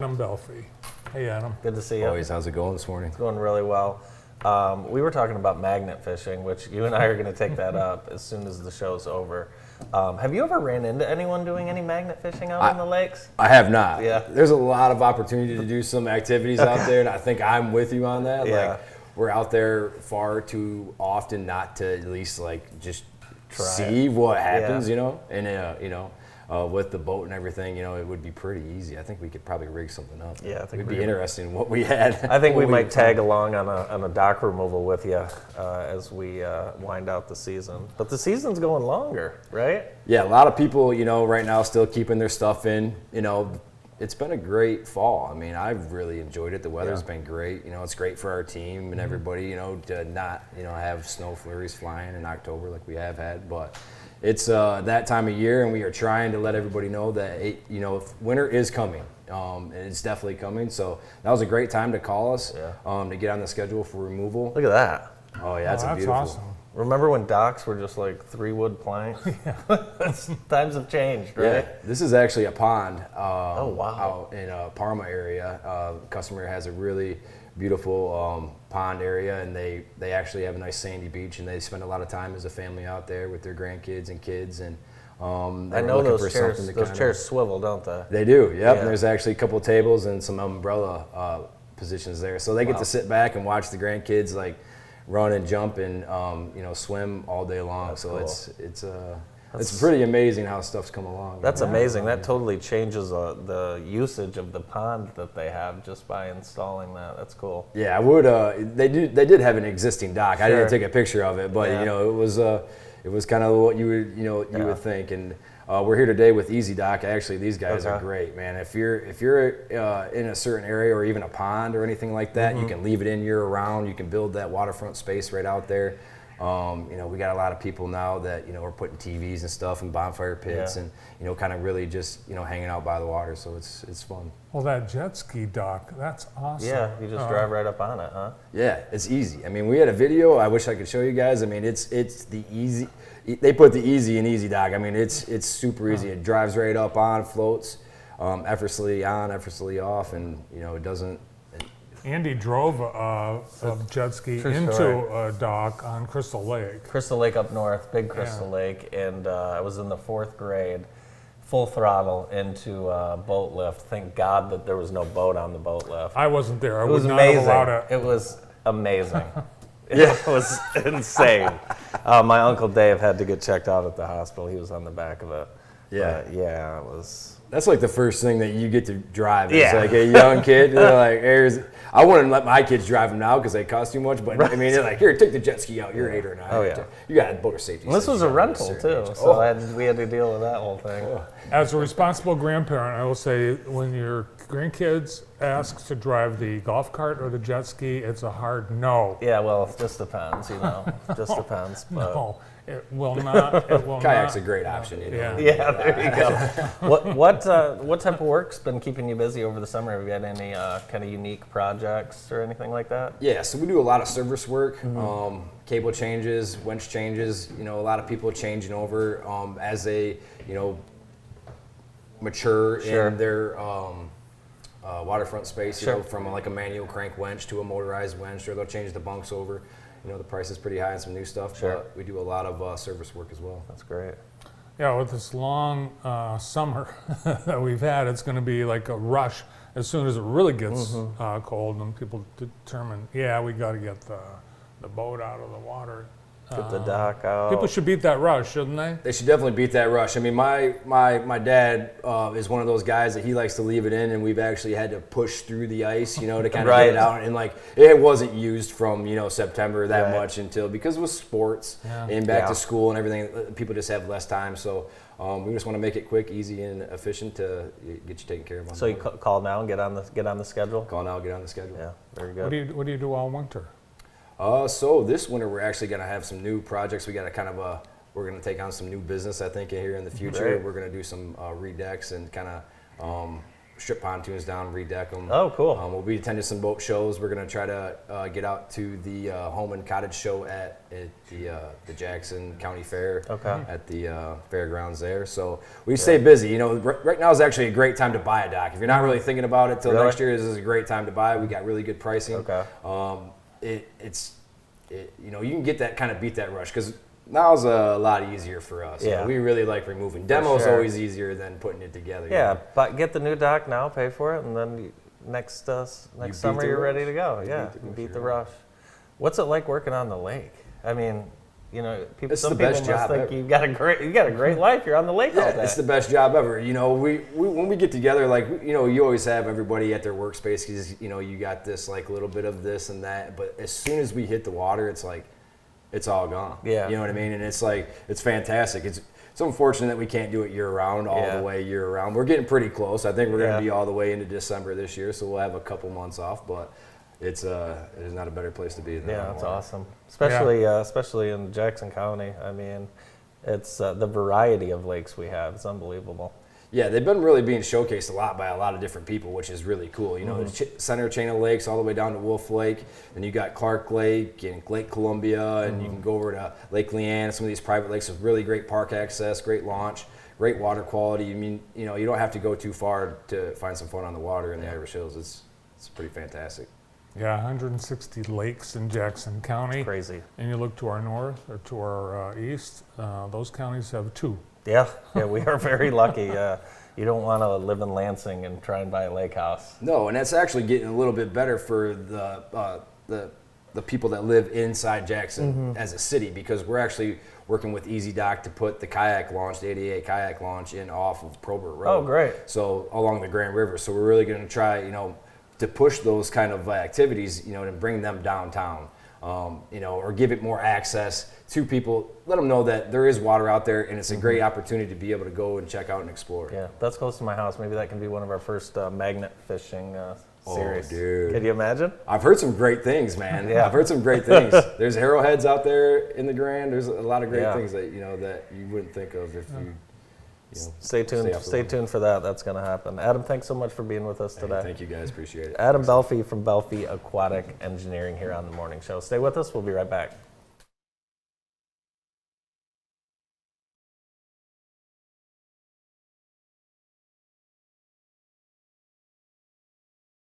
Adam Bellfy. Hey, Adam. Good to see you. Always. How's it going this morning? It's going really well. We were talking about magnet fishing, which you and I are going to take that up as soon as the show's over. Have you ever ran into anyone doing any magnet fishing out in the lakes? I have not. Yeah. There's a lot of opportunity to do some activities out there, and I think I'm with you on that. Yeah. Like, we're out there far too often not to at least like just see what happens, Yeah. you know, and with the boat and everything, you know, it would be pretty easy. I think we could probably rig something up. Yeah, I think it'd be interesting in what we had. I think we might tag along on a dock removal with you as we wind out the season. But the season's going longer, right? Yeah, a lot of people, you know, right now still keeping their stuff in. You know, it's been a great fall. I mean, I've really enjoyed it. The weather's been great. You know, it's great for our team and everybody, you know, to not, you know, have snow flurries flying in October like we have had. But it's that time of year, and we are trying to let everybody know that, you know, if winter is coming. And it's definitely coming. So that was a great time to call us to get on the schedule for removal. Look at that. Oh, yeah, that's that's beautiful. awesome. Remember when docks were just like 3 wood planks? Times have changed, right? Yeah, this is actually a pond wow. out in Parma area. Customer has a really beautiful pond area, and they actually have a nice sandy beach, and they spend a lot of time as a family out there with their grandkids and kids. And I know those chairs swivel, don't they? They do, yep. Yeah. And there's actually a couple of tables and some umbrella positions there, so they get to sit back and watch the grandkids like run and jump and you know, swim all day long. That's so cool. it's pretty amazing how stuff's come along. That's amazing. That totally changes the usage of the pond that they have just by installing that. That's cool. Yeah, I would. They did have an existing dock. I Sure. didn't take a picture of it, but Yeah. you know, it was kind of what you would would think. And we're here today with Easy Dock. Actually, these guys are great, man. If you're in a certain area or even a pond or anything like that, you can leave it in year round. You can build that waterfront space right out there. You know, we got a lot of people now that, you know, are putting TVs and stuff and bonfire pits and, you know, kind of really just, you know, hanging out by the water. So it's fun. Well, that jet ski dock, that's awesome. Yeah, you just drive right up on it, huh? Yeah, it's easy. I mean, we had a video. I wish I could show you guys. I mean, it's the easy. They put the easy in Easy Dock. I mean, it's super easy. It drives right up on, floats, effortlessly on, effortlessly off, and you know, it doesn't. Andy drove a jet ski into a dock on Crystal Lake. Crystal Lake up north, big Crystal Lake, and I was in the 4th grade, full throttle into a boat lift. Thank God that there was no boat on the boat lift. I wasn't there. I It would was not have allowed amazing. it. It was amazing. It was insane. My Uncle Dave had to get checked out at the hospital. He was on the back of it. Yeah. But yeah, it was. That's like the first thing that you get to drive. Yeah. It's like a young kid. They're like, I wouldn't let my kids drive them now because they cost too much. But I mean, they're like, here, take the jet ski out. You're 8 or 9. Oh, yeah. You got a motor safety. And this was a rental too, so we had to deal with that whole thing. As a responsible grandparent, I will say when your grandkids ask to drive the golf cart or the jet ski, it's a hard no. Yeah, well, it just depends, you know. Just depends. But No, it will not. It will Kayak's not. a great option. You know? Yeah. yeah, there you go. What type of work's been keeping you busy over the summer? Have you had any kind of unique projects or anything like that? Yeah, so we do a lot of service work, cable changes, winch changes. You know, a lot of people changing over as they, you know, mature in their waterfront space. You know, from like a manual crank winch to a motorized winch, or they'll change the bunks over. You know, the price is pretty high on some new stuff, but we do a lot of service work as well. That's great. Yeah, with this long summer that we've had, it's going to be like a rush as soon as it really gets cold, and people determine, we got to get the boat out of the water. Get the dock out. People should beat that rush, shouldn't they? They should definitely beat that rush. I mean, my dad is one of those guys that he likes to leave it in, and we've actually had to push through the ice, you know, to kind of get it out. And like, it wasn't used from, you know, September that much until, because it was sports and back to school and everything, people just have less time. So we just want to make it quick, easy, and efficient to get you taken care of. So you call now and get on the schedule. Call now, get on the schedule. Yeah, very good. What do you do all winter? So this winter we're actually going to have some new projects. We got to kind of we're going to take on some new business, I think, here in the future. Right. We're going to do some redecks and kind of strip pontoons down, redeck them. Oh, cool. We'll be attending some boat shows. We're going to try to get out to the home and cottage show at the Jackson County Fair. Okay. At the fairgrounds there. So we stay busy. You know, right now is actually a great time to buy a dock. If you're not really thinking about it till Really? next year, this is a great time to buy. We got really good pricing. Okay. You know, you can get that kind of beat that rush because now's a lot easier for us. You know, Yeah. we really like removing. Demo's sure. always easier than putting it together. you Yeah, know? but get the new dock now, pay for it, and then next beat summer the you're rush. ready to go. Yeah, beat the you rush, beat you're the right. rush. What's it like working on the lake? I mean, you know, It's some the best people must job think ever. you got a great life. You're on the lake all Yeah, day. it's the best job ever. You know, we when we get together, like, you know, you always have everybody at their workspace because, you know, you got this like little bit of this and that. But as soon as we hit the water, it's like, it's all gone. Yeah. You know what I mean? And it's like, it's fantastic. It's unfortunate that we can't do it year round, all Yeah. the way year round. We're getting pretty close. I think we're going Yeah. to be all the way into December this year, so we'll have a couple months off. But there's not a better place to be than Yeah, on that's water. awesome. Especially in Jackson County. I mean, it's the variety of lakes we have. It's unbelievable. Yeah, they've been really being showcased a lot by a lot of different people, which is really cool. You know, the center chain of lakes all the way down to Wolf Lake, and you got Clark Lake and Lake Columbia, and you can go over to Lake Leanne, some of these private lakes with really great park access, great launch, great water quality. I mean, you know, you don't have to go too far to find some fun on the water in the Irish Hills. It's pretty fantastic. Yeah, 160 lakes in Jackson County. Crazy. And you look to our north or to our east, those counties have 2. Yeah, we are very lucky. You don't want to live in Lansing and try and buy a lake house. No, and that's actually getting a little bit better for the people that live inside Jackson as a city, because we're actually working with Easy Dock to put the kayak launch, the 88 kayak launch, in off of Probert Road. Oh, great. So along the Grand River. So we're really going to try, you know, to push those kind of activities, you know, and bring them downtown. You know, or give it more access to people. Let them know that there is water out there, and it's a great opportunity to be able to go and check out and explore. Yeah, that's close to my house. Maybe that can be one of our first magnet fishing series. Dude. Can you imagine? I've heard some great things, man. Yeah. I've heard some great things. There's arrowheads out there in the Grand. There's a lot of great Yeah. things that, you know, that you wouldn't think of if you know. Stay tuned. Stay up Stay late. tuned for that. That's going to happen. Adam, thanks so much for being with us Hey, today. thank you guys. Appreciate it. Adam Bellfy from Bellfy Aquatic Engineering here on the Morning Show. Stay with us. We'll be right back.